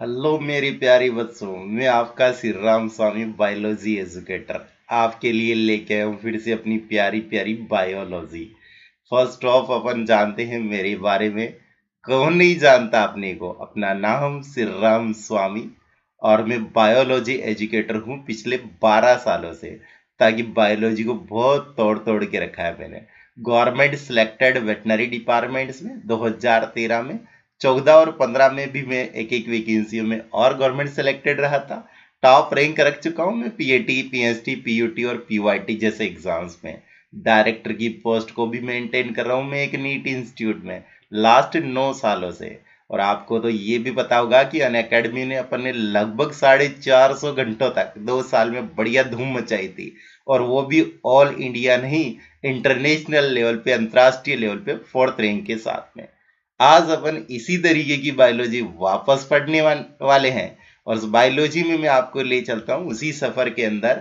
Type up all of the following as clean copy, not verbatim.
Hello मेरी प्यारी बच्चों, मैं आपका श्री राम स्वामी बायोलॉजी एजुकेटर आपके लिए लेके आया हूँ फिर से अपनी प्यारी प्यारी बायोलॉजी। फर्स्ट ऑफ अपन जानते हैं मेरे बारे में। कौन नहीं जानता अपने को? अपना नाम श्री राम स्वामी और मैं बायोलॉजी एजुकेटर हूँ पिछले 12 सालों से। ताकि बायोलॉजी को बहुत तोड़ तोड़ के रखा है मैंने। गवर्नमेंट सिलेक्टेड वेटनरी डिपार्टमेंट्स में 2013 में, 14 और 15 में भी मैं एक एक वैकेंसियों में और गवर्नमेंट सेलेक्टेड रहा था। टॉप रैंक रख चुका हूँ मैं पीएटी, पीएचडी, पीयूटी और पीवाईटी जैसे एग्जाम्स में। डायरेक्टर की पोस्ट को भी मेंटेन कर रहा हूँ मैं एक नीट इंस्टीट्यूट में लास्ट 9 सालों से। और आपको तो ये भी पता होगा कि अनअकैडमी ने अपने लगभग 450 घंटों तक 2 साल में बढ़िया धूम मचाई थी। और वो भी ऑल इंडिया नहीं, इंटरनेशनल लेवल पे, अंतर्राष्ट्रीय लेवल पे 4th रैंक के साथ में। आज अपन इसी तरीके की बायोलॉजी वापस पढ़ने वाले हैं। और उस बायोलॉजी में मैं आपको ले चलता हूँ उसी सफर के अंदर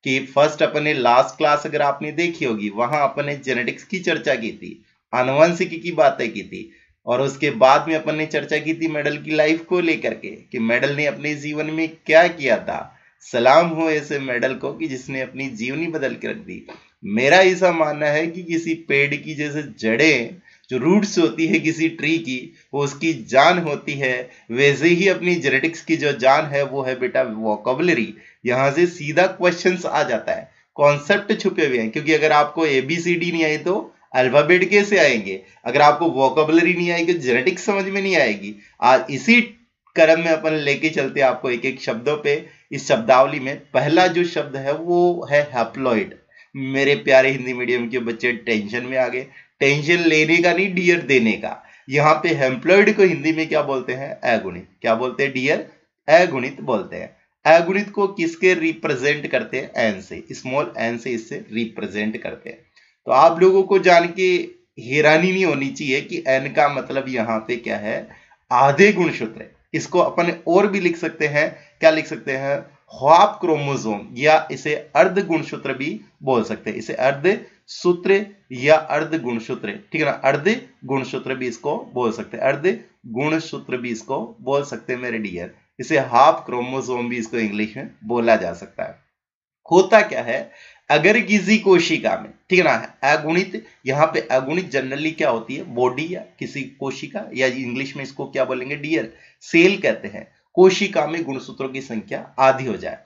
कि फर्स्ट अपन ने लास्ट क्लास अगर आपने देखी होगी, वहां अपन ने जेनेटिक्स की चर्चा की थी, आनुवंशिकी की बातें की थी। और उसके बाद में अपन ने चर्चा की थी मेडल की लाइफ को लेकर के कि मेडल ने अपने जीवन में क्या किया था। सलाम हो ऐसे मेडल को कि जिसने अपनी जीवनी बदल के रख दी। मेरा ऐसा मानना है कि किसी पेड़ की जैसे जड़ें, जो रूट्स होती है किसी ट्री की, वो उसकी जान होती है। वैसे ही अपनी जेनेटिक्स की जो जान है वो है बेटा वोकेबलरी। यहां से सीधा क्वेश्चंस आ जाता है, कॉन्सेप्ट छुपे हुए हैं। क्योंकि अगर आपको एबीसीडी नहीं आई तो अल्फाबेट कैसे आएंगे? अगर आपको वोकेबलरी नहीं आएगी, जेनेटिक्स समझ में नहीं आएगी। आज इसी क्रम में अपन लेके चलते हैं आपको एक एक शब्दों पे। इस शब्दावली में पहला जो शब्द है वो है हैप्लॉइड। मेरे प्यारे हिंदी मीडियम के बच्चे टेंशन में आ गए। टेंशन लेने का नहीं, डियर देने का। यहाँ पे हेम्प्लॉइड को हिंदी में क्या बोलते हैं? अगुणित। क्या बोलते हैं डियर? अगुणित बोलते हैं। अगुणित को किसके रिप्रेजेंट करते हैं? एन से, स्मॉल एन से इससे रिप्रेजेंट करते हैं। तो आप लोगों को जान के हैरानी नहीं होनी चाहिए कि एन का मतलब यहाँ पे क्या है? आधे गुणसूत्र। इसको अपन और भी लिख सकते हैं। क्या लिख सकते हैं? हाफ क्रोमोसोम, या इसे अर्ध गुणसूत्र भी बोल सकते हैं। इसे अर्ध सूत्र या अर्ध गुणसूत्र, ठीक है ना, अर्ध गुणसूत्र भी इसको बोल सकते हैं। अर्ध गुणसूत्र भी इसको बोल सकते हैं मेरे डियर। इसे हाफ क्रोमोसोम भी इसको इंग्लिश में बोला जा सकता है। होता क्या है, अगर किसी कोशिका में, ठीक है ना, अगुणित, यहाँ पे अगुणित जनरली क्या होती है? बॉडी या किसी कोशिका, या इंग्लिश में इसको क्या बोलेंगे डियर? सेल कहते हैं। कोशिका में गुणसूत्रों की संख्या आधी हो जाए।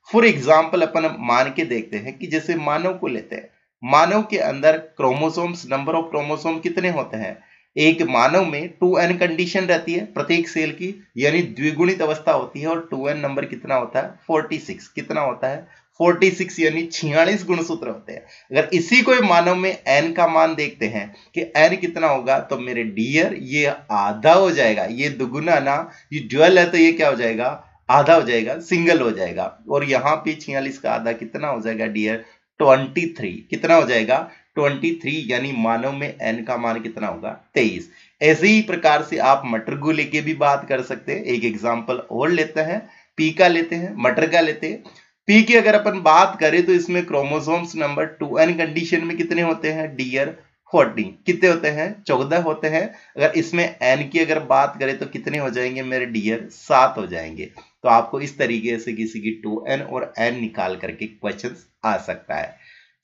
फॉर एग्जाम्पल अपन मान के देखते हैं कि जैसे मानव को लेते हैं। मानव के अंदर क्रोमोसोम्स, नंबर ऑफ क्रोमोसोम कितने होते हैं? एक मानव में 2n कंडीशन रहती है प्रत्येक सेल की, यानी द्विगुणित अवस्था होती है। और 2n नंबर कितना होता है? 46। कितना होता है? 46, यानी 46 गुणसूत्र होते हैं। अगर इसी को मानव में n का मान देखते हैं कि n कितना होगा, तो मेरे डियर ये आधा हो जाएगा। ये दुगुना ना, ये ड्यूअल है तो ये क्या हो जाएगा? आधा हो जाएगा, सिंगल हो जाएगा। और यहाँ पे 46 का आधा कितना हो जाएगा डियर? 23। कितना हो जाएगा? 23, यानी मानव में n का मान कितना होगा? 23। ऐसे ही प्रकार से आप मटर को लेके भी बात कर सकते हैं। एक एग्जांपल और लेते हैं, पी का लेते हैं, मटर का लेते हैं। पी की अगर अपन बात करें तो इसमें क्रोमोसोम्स नंबर 2n कंडीशन में कितने होते हैं डियर? 14। कितने होते हैं? 14 होते हैं। अगर इसमें n की अगर बात करें तो कितने हो जाएंगे मेरे डियर? 7 हो जाएंगे। तो आपको इस तरीके से किसी की 2n और n निकाल करके क्वेश्चन आ सकता है।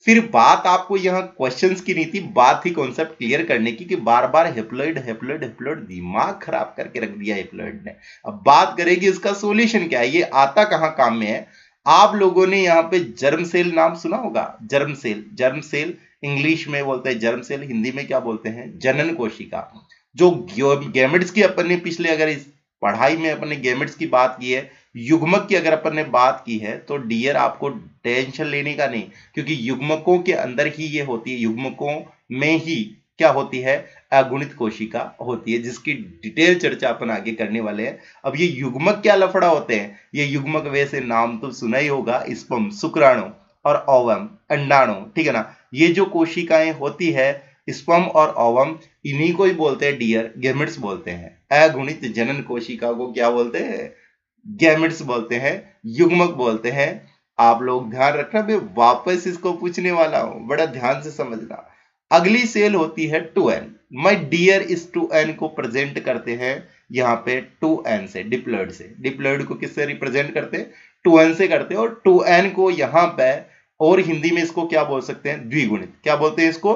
फिर बात आपको यहाँ क्वेश्चंस की नहीं थी, बात थी कॉन्सेप्ट क्लियर करने की कि बार बार हेप्लॉइड हेप्लॉइड हेप्लॉइड, दिमाग खराब करके रख दिया हेप्लॉइड ने। अब बात करेगी इसका सॉल्यूशन क्या है, ये आता कहाँ काम में है। आप लोगों ने यहाँ पे जर्म सेल नाम सुना होगा। Germ cell, germ cell English में बोलते हैं जर्म सेल, हिंदी में क्या बोलते हैं? जनन कोशिका। जो गैमेट्स की अपन ने पिछले, अगर इस पढ़ाई में अपन ने गैमेट्स की बात की है, युग्मक की अगर अपन ने बात की है, तो डियर आपको टेंशन लेने का नहीं। क्योंकि युग्मकों के अंदर ही ये होती है, युग्मकों में ही क्या होती है? अगुणित कोशिका होती है, जिसकी डिटेल चर्चा अपन आगे करने वाले हैं। अब ये युग्मक क्या लफड़ा होते हैं? ये युग्मक वैसे नाम तो सुना ही होगा, स्पर्म, शुक्राणु और ओवम, अंडाणु, ठीक है ना। ये जो कोशिकाएं होती है, स्पर्म और ओवम, इन्हीं को ही बोलते हैं डियर गैमेट्स बोलते हैं। अगुणित जनन कोशिका को क्या बोलते हैं? गैमेट्स बोलते हैं, युग्मक बोलते हैं। आप लोग ध्यान रखना, मैं वापस इसको पूछने वाला हूं, बड़ा ध्यान से समझना। अगली सेल होती है 2n। माय डियर इस टू एन को प्रेजेंट करते हैं यहाँ पे टू एन से, डिप्लॉयड से। डिप्लॉयड को किससे रिप्रेजेंट करते हैं? टू एन से करते हैं। और टू एन को यहाँ पे, और हिंदी में इसको क्या बोल सकते हैं? द्विगुणित। क्या बोलते हैं इसको?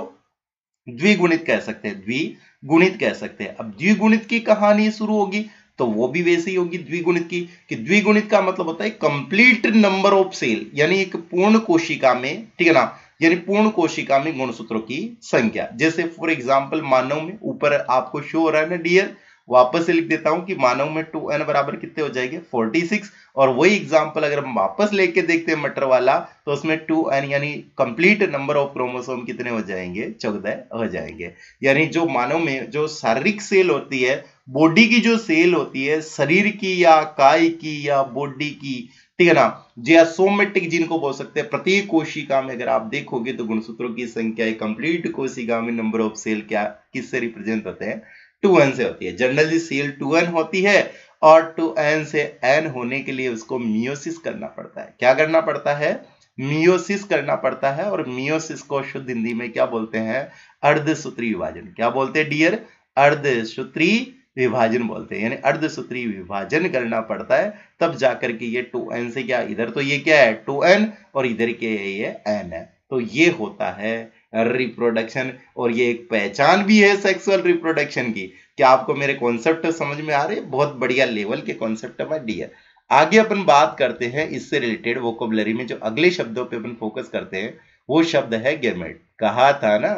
द्विगुणित कह सकते हैं, द्विगुणित कह सकते हैं। अब द्विगुणित की कहानी शुरू होगी तो वो भी वैसे ही होगी द्विगुणित की, कि द्विगुणित का मतलब होता है कंप्लीट नंबर ऑफ सेल, यानी एक पूर्ण कोशिका में, ठीक है ना, यानी पूर्ण कोशिका में गुणसूत्रों की संख्या। जैसे फॉर एग्जांपल मानव में, ऊपर आपको शो हो रहा है ना डियर, वापस से लिख देता हूं कि मानव में 2n बराबर कितने हो जाएंगे? 46। और वही एग्जांपल अगर हम वापस लेके देखते हैं मटर वाला, तो उसमें 2n यानी कंप्लीट नंबर ऑफ क्रोमोसोम कितने हो जाएंगे? 14 हो जाएंगे। यानी जो मानव में जो शारीरिक सेल होती है, बॉडी की जो सेल होती है, शरीर की या काय की या बॉडी की, ठीक है ना, जो सोमेटिक जिनको बोल सकते हैं, प्रत्येक कोशिका में अगर आप देखोगे तो गुणसूत्रों की संख्या कंप्लीट कोशिका में नंबर ऑफ सेल क्या किससे रिप्रेजेंट होते हैं? 2n से होती है। जनरली सेल 2n होती है और 2n से n होने के लिए उसको मियोसिस करना पड़ता है। क्या करना पड़ता है? मियोसिस करना पड़ता है। और मियोसिस को शुद्ध हिंदी में क्या बोलते हैं? अर्धसूत्री विभाजन। क्या बोलते हैं डियर? अर्धसूत्री विभाजन बोलते हैं। यानी अर्धसूत्री विभाजन करना पड़ता है, तब जाकर के ये 2n से क्या, इधर तो ये क्या है 2n और इधर के ये n है, तो ये होता है रिप्रोडक्शन। और ये एक पहचान भी है सेक्सुअल रिप्रोडक्शन की। क्या आपको मेरे कॉन्सेप्ट समझ में आ रहे हैं? बहुत बढ़िया लेवल के कॉन्सेप्ट है डियर। आगे अपन बात करते हैं इससे रिलेटेड वोकेबुलरी में, जो अगले शब्दों पे अपन फोकस करते हैं वो शब्द है गैमेट। कहा था ना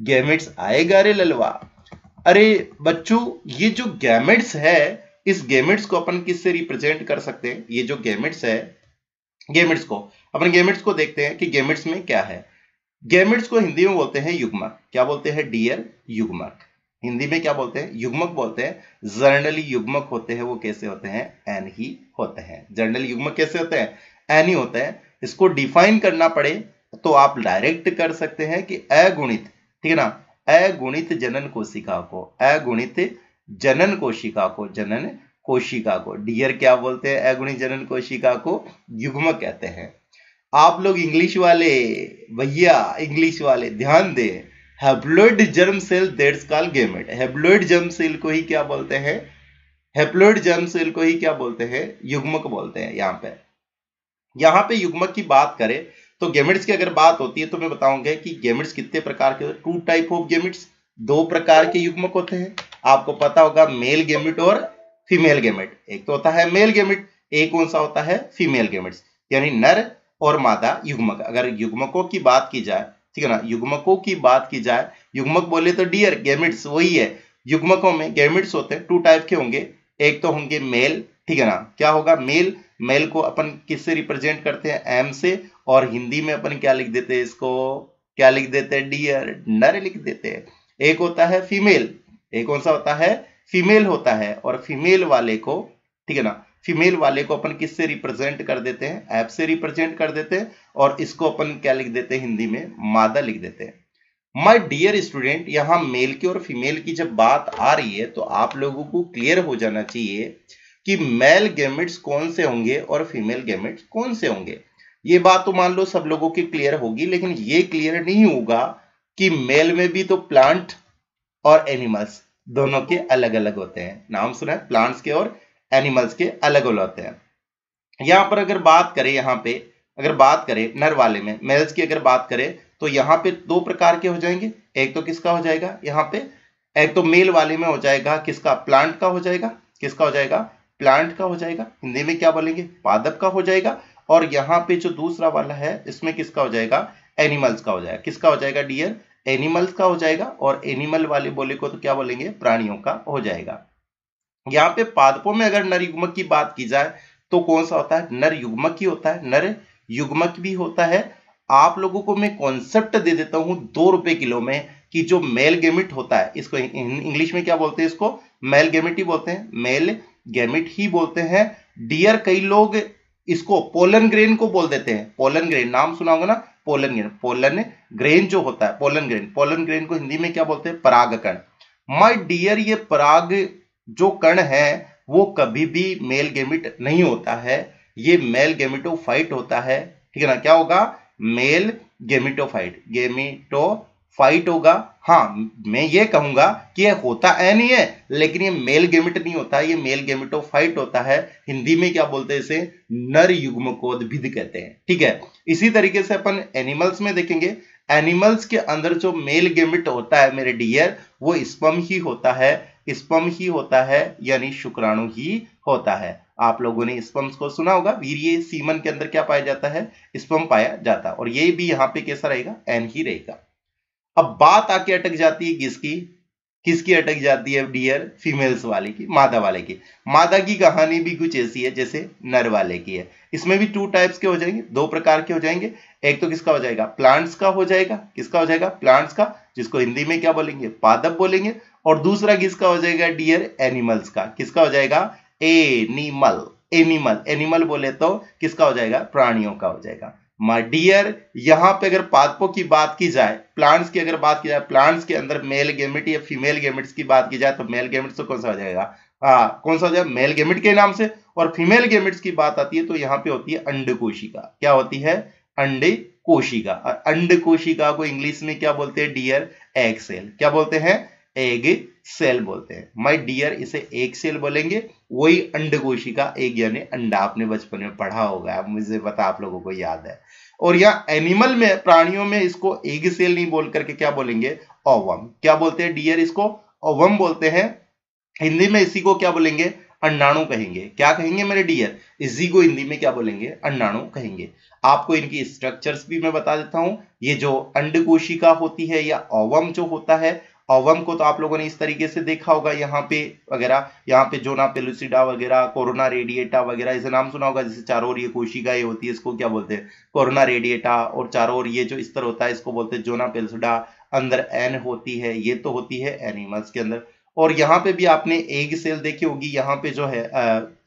गैमेट्स आएगा रे ललवा। अरे बच्चों, ये जो गैमेट्स है, इस गैमेट्स को अपन किससे रिप्रेजेंट कर सकते हैं? ये जो गैमेट्स है, गैमेट्स को अपन गैमेट्स को देखते हैं कि गैमेट्स में क्या है। गैमेट्स को हिंदी में बोलते हैं युग्मक। क्या बोलते हैं डियर? युग्मक। हिंदी में क्या बोलते हैं? युग्मक बोलते हैं। जनरली युग्मक होते हैं वो कैसे होते हैं? एन ही होते हैं। जनरली युग्मक कैसे होते हैं? एन ही होते हैं। इसको डिफाइन करना पड़े तो आप डायरेक्ट कर सकते हैं कि अगुणित, ठीक है ना, अगुणित जनन कोशिका को, अगुणित जनन कोशिका को, जनन कोशिका को डियर क्या बोलते हैं? अगुणित जनन कोशिका को युग्मक कहते हैं। आप लोग इंग्लिश वाले, भैया इंग्लिश वाले ध्यान दें, haploid germ cell that's called gamete. Haploid germ cell को ही क्या बोलते हैं? हैप्लॉइड जर्म सेल को ही क्या बोलते हैं? युग्मक बोलते हैं। यहाँ पे युग्मक की बात करें तो गैमेट्स की अगर बात होती है तो मैं बताऊंगा कि गैमेट्स कितने प्रकार के? 2 टाइप ऑफ गैमेट्स, 2 प्रकार के युग्मक होते हैं। आपको पता होगा मेल गैमेट और फीमेल गैमेट। एक तो होता है मेल गैमेट, एक कौन सा होता है? फीमेल गैमेट्स, यानी नर और मादा युग्मक। अगर युग्मकों की बात की जाए, ठीक है ना, युग्मकों की बात की जाए, युग्मक बोले तो डियर गैमेट्स वही है। युग्मकों में गैमेट्स होते हैं 2 टाइप के होंगे। एक तो होंगे मेल, ठीक है ना, क्या होगा? मेल। मेल को अपन किससे रिप्रेजेंट करते हैं? एम से। और हिंदी में अपन क्या लिख देते हैं इसको? क्या लिख देते हैं डियर? नर लिख देते हैं। एक होता है फीमेल, एक कौन सा होता है? फीमेल होता है। और फीमेल वाले को, ठीक है ना, फीमेल वाले को अपन किससे रिप्रेजेंट कर देते हैं? एप से रिप्रेजेंट कर देते हैं। और इसको अपन क्या लिख देते हैं हिंदी में? मादा लिख देते हैं। माय डियर स्टूडेंट, यहां मेल की और फीमेल की जब बात आ रही है तो आप लोगों को क्लियर हो जाना चाहिए कि मेल गैमेट्स कौन से होंगे और फीमेल गैमेट्स कौन से होंगे। ये बात तो मान लो सब लोगों की क्लियर होगी, लेकिन ये क्लियर नहीं होगा कि मेल में भी तो प्लांट और एनिमल्स दोनों के अलग अलग होते हैं। नाम सुना है? प्लांट्स के और एनिमल्स के अलग अलग होते हैं। यहां पर अगर बात करें, यहां पे अगर बात करें नर वाले में, मेल्स की अगर बात करें तो यहां पे 2 प्रकार के हो जाएंगे। एक तो किसका हो जाएगा यहां पे? एक तो मेल वाले में हो जाएगा किसका? प्लांट का हो जाएगा। किसका हो जाएगा? प्लांट का हो जाएगा। हिंदी में क्या बोलेंगे? पादप का हो जाएगा। और यहाँ पे जो दूसरा वाला है इसमें किसका हो जाएगा? एनिमल्स का हो जाएगा। किसका हो जाएगा डियर? एनिमल्स का हो जाएगा। और एनिमल वाले बोले को तो क्या बोलेंगे? प्राणियों का हो जाएगा। यहाँ पे पादपों में अगर नर युग्मक की बात की जाए तो कौन सा होता है? नर युग्मक ही होता है। नर युग्मक भी होता है। आप लोगों को मैं कॉन्सेप्ट दे देता हूं 2 रुपए किलो में, कि जो मेल गैमेट होता है, इसको इंग्लिश में क्या बोलते हैं? इसको मेल गैमेट ही बोलते हैं। मेल गैमेट ही बोलते हैं डियर। कई लोग इसको पोलन ग्रेन को बोल देते हैं। पोलन ग्रेन नाम सुना होगा ना? पोलन ग्रेन, पोलन ग्रेन जो होता है, पोलन ग्रेन, पोलन ग्रेन को हिंदी में क्या बोलते हैं? परागकण। माय डियर, ये पराग जो कण है वो कभी भी मेल गैमेट नहीं होता है। ये मेल गैमेटोफाइट होता है, ठीक है ना। क्या होगा? मेल गैमेटोफाइट, गैमेटोफाइट, फाइट होगा। हाँ, मैं ये कहूंगा कि ये होता एन ही है, लेकिन ये मेल गेमिट नहीं होता, ये मेल गेमिटोफाइट होता है। हिंदी में क्या बोलते हैं इसे? नर युग्मकोद्भिद कहते हैं। ठीक है, इसी तरीके से अपन एनिमल्स में देखेंगे। एनिमल्स के अंदर जो मेल गेमिट होता है मेरे डियर, वो स्पर्म ही होता है, स्पर्म ही होता है, यानी शुक्राणु ही होता है। आप लोगों ने स्पर्म्स को सुना होगा, वीर्य सीमन के अंदर क्या पाया जाता है? स्पर्म पाया जाता है, और ये भी यहाँ पे कैसा रहेगा? एन ही रहेगा। अब बात आके अटक जाती है किसकी? किसकी अटक जाती है डियर? फीमेल्स वाले की, मादा वाले की। मादा की कहानी भी कुछ ऐसी है जैसे नर वाले की है। इसमें भी टू टाइप्स के हो जाएंगे, दो प्रकार के हो जाएंगे। एक तो किसका हो जाएगा? प्लांट्स का हो जाएगा। किसका हो जाएगा? प्लांट्स का, जिसको हिंदी में क्या बोलेंगे? पादप बोलेंगे। और दूसरा किसका हो जाएगा डियर? एनिमल्स का। किसका हो जाएगा? एनिमल। एनिमल, एनिमल बोले तो किसका हो जाएगा? प्राणियों का हो जाएगा। माय डियर, यहां पे अगर पादपों की बात की जाए, प्लांट्स की अगर बात की जाए, प्लांट्स के अंदर मेल गेमिट या फीमेल गेमिट्स की बात की जाए, तो मेल गेमिट्स तो कौन सा हो जाएगा? कौन सा हो जाएगा? मेल गेमिट के नाम से। और फीमेल गेमिट्स की बात आती है तो यहाँ पे होती है अंड कोशिका। क्या होती है? अंड कोशिका। और अंड कोशिका को इंग्लिश में क्या बोलते हैं डियर? Egg cell. क्या बोलते हैं? एग सेल बोलते हैं। माय डियर, इसे एग सेल बोलेंगे। वही अंड कोशिका, एग यानी अंडा, आपने बचपन में पढ़ा होगा, मुझे पता आप लोगों को याद है। और यहाँ एनिमल में, प्राणियों में इसको एग सेल नहीं बोल करके क्या बोलेंगे? ओवम। क्या बोलते हैं डियर? इसको ओवम बोलते हैं। हिंदी में इसी को क्या बोलेंगे? अंडाणु कहेंगे। क्या कहेंगे मेरे डियर? इसी को हिंदी में क्या बोलेंगे? अंडाणु कहेंगे। आपको इनकी स्ट्रक्चर्स भी मैं बता देता हूं। ये जो अंड कोशिका होती है या ओवम जो होता है, ओवम को तो आप लोगों ने इस तरीके से देखा होगा, यहाँ पे वगैरह, यहाँ पे जोना पेलुसिडा वगैरह, कोरोना रेडिएटा वगैरह, इसे नाम सुना होगा। जैसे चारों ओर ये कोशिकाएं होती है, इसको क्या बोलते हैं? Corona radiata. और चारों ओर ये जो स्तर होता है, इसको बोलते हैं जोना पेलुसिडा। अंदर एन होती है, ये तो होती है एनिमल्स के अंदर। और यहाँ पे भी आपने एग सेल देखी होगी। यहाँ पे जो है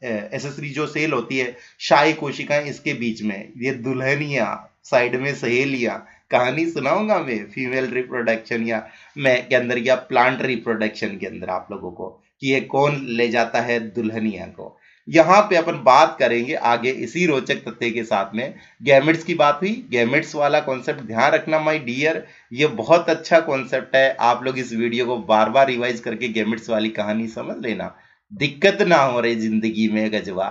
एसेसरी जो सेल होती है, शाही कोशिकाएं, इसके बीच में ये दुल्हनिया, साइड में सहेलियां। कहानी सुनाऊंगा मैं फीमेल रिप्रोडक्शन या मैं के अंदर, या प्लांट रिप्रोडक्शन के अंदर आप लोगों को, कि ये कौन ले जाता है दुल्हनिया को। यहाँ पे अपन बात करेंगे आगे इसी रोचक तथ्य के साथ में। गैमेट्स की बात हुई, गैमेट्स वाला कॉन्सेप्ट ध्यान रखना माय डियर, ये बहुत अच्छा कॉन्सेप्ट है। आप लोग इस वीडियो को बार बार रिवाइज करके गैमेट्स वाली कहानी समझ लेना, दिक्कत ना हो रही जिंदगी में गजवा।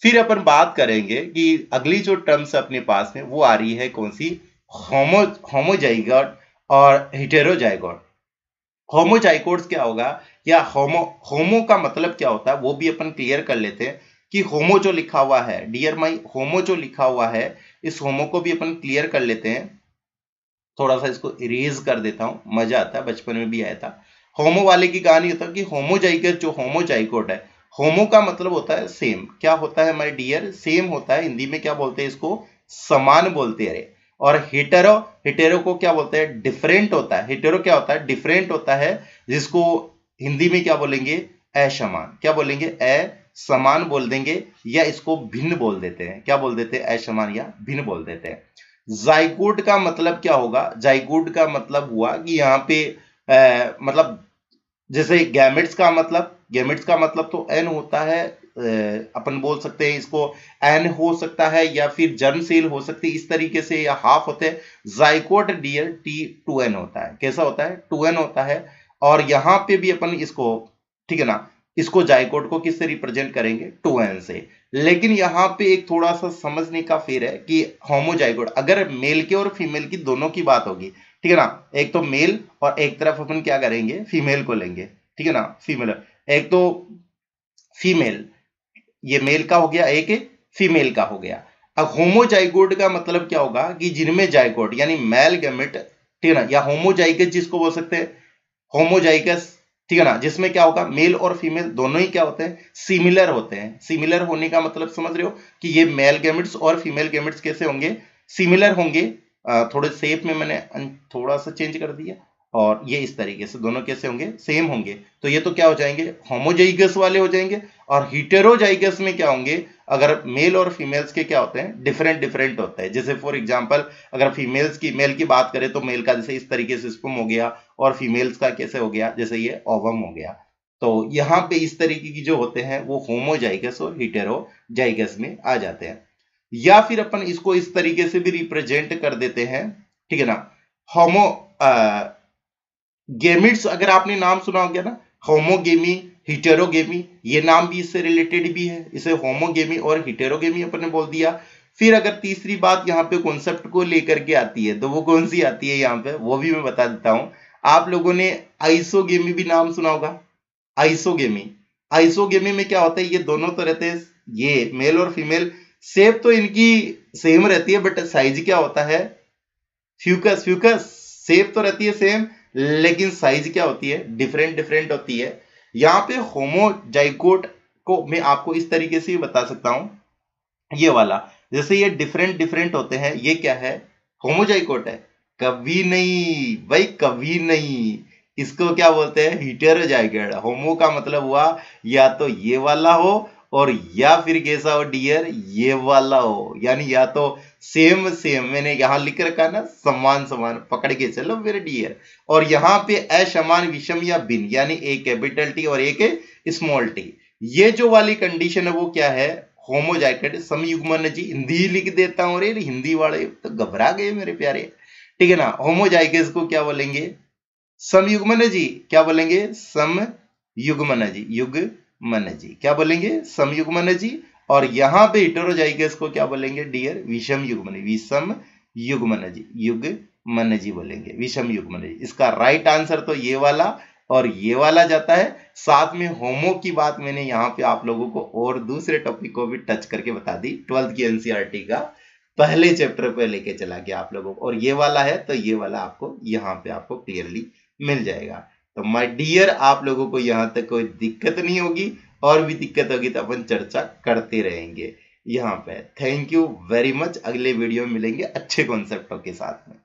फिर अपन बात करेंगे कि अगली जो टर्म्स अपने पास में वो आ रही है कौन सी? होमोजाइगोट और हेटेरोजाइगोट। होमोजाइगोट्स क्या होगा, या होमो, होमो का मतलब क्या होता है वो भी अपन क्लियर कर लेते हैं। कि होमो जो लिखा हुआ है डियर माई, होमो जो लिखा हुआ है, इस होमो को भी अपन क्लियर कर लेते हैं। थोड़ा सा इसको इरेज कर देता हूं, मजा आता है, बचपन में भी आया था। होमो वाले की कहानी होता है कि होमोजाइगस जो होमोजाइगोट है, होमो का मतलब होता है सेम। क्या होता है माय डियर? सेम होता है। हिंदी में क्या बोलते हैं इसको? समान बोलते हैं। और हेटेरो, हेटेरो को क्या बोलते हैं? डिफरेंट होता है। हेटेरो क्या होता है? डिफरेंट होता है, जिसको हिंदी में क्या बोलेंगे? असमान। क्या बोलेंगे? असमान बोल देंगे, या इसको भिन्न बोल देते हैं। क्या बोल देते हैं? असमान या भिन्न बोल देते हैं। जाइगोट का मतलब क्या होगा? जाइगोट का मतलब हुआ कि यहाँ पे मतलब जैसे गैमेट्स का मतलब, गैमेट्स का मतलब तो एन होता है। अपन बोल सकते हैं इसको एन हो सकता है, या फिर जर्म सेल हो सकती है इस तरीके से, या हाफ होते हैं। जाइगोट डियर टी 2n होता है। कैसा होता है? 2n होता है। और यहाँ पे भी अपन इसको, ठीक है ना, इसको जाइगोट को किससे रिप्रेजेंट करेंगे? 2n से। लेकिन यहाँ पे एक थोड़ा सा समझने का फेर है कि होमोजाइगोट अगर मेल के और फीमेल की दोनों की बात होगी, ठीक है ना, एक तो मेल और एक तरफ अपन क्या करेंगे? फीमेल को लेंगे, ठीक है ना, फीमेल। एक तो फीमेल, ये मेल का हो गया, एक फीमेल का हो गया। अब होमोजाइगोट का मतलब क्या होगा? कि जिनमें जाइगोट यानी मेल गैमेट, ठीक है ना, या होमोजाइगस जिसको बोल सकते हैं, होमोजाइगस, ठीक है ना, जिसमें क्या होगा? मेल और फीमेल दोनों ही क्या होते हैं? सिमिलर होते हैं। सिमिलर होने का मतलब समझ रहे हो कि ये मेल गैमेट्स और फीमेल गैमेट्स कैसे होंगे? सिमिलर होंगे। थोड़े शेप में मैंने थोड़ा सा चेंज कर दिया, और ये इस तरीके से दोनों कैसे होंगे? सेम होंगे। तो ये तो क्या हो जाएंगे? होमोजाइगस वाले हो जाएंगे। और हिटेरोजाइगस में क्या होंगे? अगर मेल और फीमेल्स के क्या होते हैं? डिफरेंट डिफरेंट होते हैं। जैसे फॉर एग्जांपल अगर फीमेल्स की, मेल की बात करें तो मेल का जैसे इस तरीके से स्पर्म हो गया, और फीमेल्स का कैसे हो गया? जैसे ये ओवम हो गया। तो यहाँ पे इस तरीके की जो होते हैं वो होमोजाइगस और हिटेरोजाइगस में आ जाते हैं। या फिर अपन इसको इस तरीके से भी रिप्रेजेंट कर देते हैं, ठीक है ना, होमो गेमिट्स अगर आपने नाम सुना हो गया ना, होमोगेमी, हिटेरोगेमी, ये नाम भी इससे रिलेटेड भी है, इसे होमोगेमी और हिटेरोगेमी अपन ने बोल दिया। फिर अगर तीसरी बात यहाँ पे कॉन्सेप्ट को लेकर के आती है तो वो कौन सी आती है यहाँ पे, वो भी मैं बता देता हूं। आप लोगों ने आइसोगेमी भी नाम सुना होगा। आइसोगेमी, आइसोगेमी में क्या होता है, ये दोनों तो रहते हैं, ये मेल और फीमेल, शेप तो इनकी सेम रहती है बट साइज क्या होता है, फ्यूकस, फ्यूकस, शेप तो रहती है सेम लेकिन साइज क्या होती है, डिफरेंट डिफरेंट होती है। यहाँ पे होमोजाइगोट को मैं आपको इस तरीके से बता सकता हूं, ये वाला, जैसे ये डिफरेंट डिफरेंट होते हैं, ये क्या है, होमोजाइगोट है। कभी नहीं भाई, कभी नहीं, इसको क्या बोलते हैं, हेटेरोजाइगोट। होमो का मतलब हुआ या तो ये वाला हो और या फिर कैसा हो डियर, ये वाला हो, यानी या तो सेम सेम, मैंने यहां लिख रखा ना, समान समान, पकड़ के चलो मेरे डियर। और यहां पे असमान, विषम या भिन्न, यानी एक कैपिटल टी और एक स्मॉल टी, ये जो वाली कंडीशन है वो क्या है, होमोजाइगोट समयुग्मन जी। हिंदी लिख देता हूं, रे हिंदी वाले तो घबरा गए मेरे प्यारे, ठीक है ना। होमोजाइगस को क्या बोलेंगे, समयुग्मन जी, क्या बोलेंगे, समयुग्मन जी, युग्मन जी, क्या बोलेंगे, समयुग्मन जी। और यहां पे हेटेरोजाइगस को क्या बोलेंगे डियर, विषम युग्मन, विषम युग्मन जी, युग्मन जी बोलेंगे, विषम युग्मन जी। इसका राइट आंसर तो ये वाला और ये वाला जाता है। साथ में होमो की बात मैंने यहाँ पे आप लोगों को और दूसरे टॉपिक को भी टच करके बता दी, 12th की एनसीईआरटी का पहले चैप्टर पे लेके चला गया आप लोगों को। और ये वाला है तो ये वाला आपको यहाँ पे आपको क्लियरली मिल जाएगा। तो माय डियर, आप लोगों को यहाँ तक कोई दिक्कत नहीं होगी, और भी दिक्कत होगी तो अपन चर्चा करते रहेंगे यहाँ पे। थैंक यू वेरी मच, अगले वीडियो में मिलेंगे अच्छे कॉन्सेप्टों के साथ में।